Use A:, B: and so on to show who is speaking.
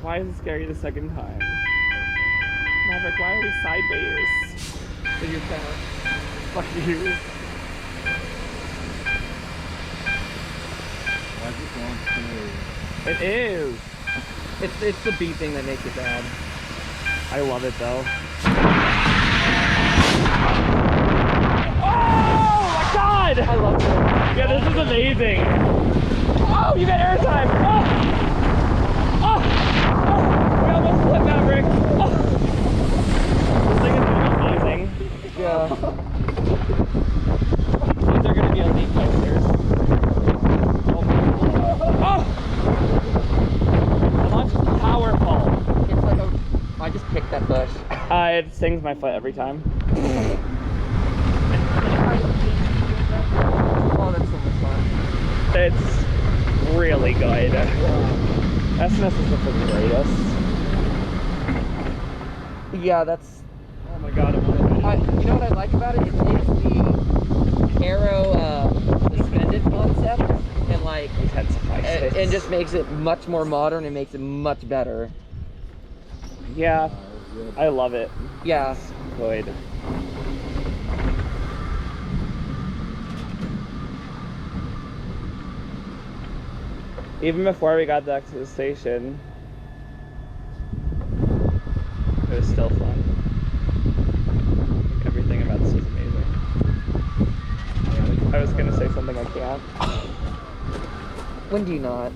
A: Why is it scary the second time? Maverick, why are we sideways?
B: So you're fast.
A: Fuck you.
C: Why is it going through?
A: It is.
B: It's the beat thing that makes it bad.
A: I love it though. Oh my god!
B: I love it.
A: Yeah, this is amazing. Oh, you got airtime. Oh! Oh! Oh! We almost flipped Maverick. Oh! This thing is amazing.
B: Yeah.
A: These are gonna be elite coasters. Oh! The launch is powerful.
B: It's like I just picked that bush.
A: It stings my foot every time.
B: Oh, that's so much fun.
A: It's really good. S&S is the freaking greatest.
B: Yeah, that's.
A: Oh my god, I'm on
B: You know what I like about it? It's the arrow suspended concept, and like
A: intensifies it.
B: and just makes it much more modern and makes it much better.
A: Yeah, I love it.
B: Yeah.
A: It's good. Even before we got back to the station, it was still fun. Like, everything about this was amazing. I was gonna say something I can't.
B: When do you not?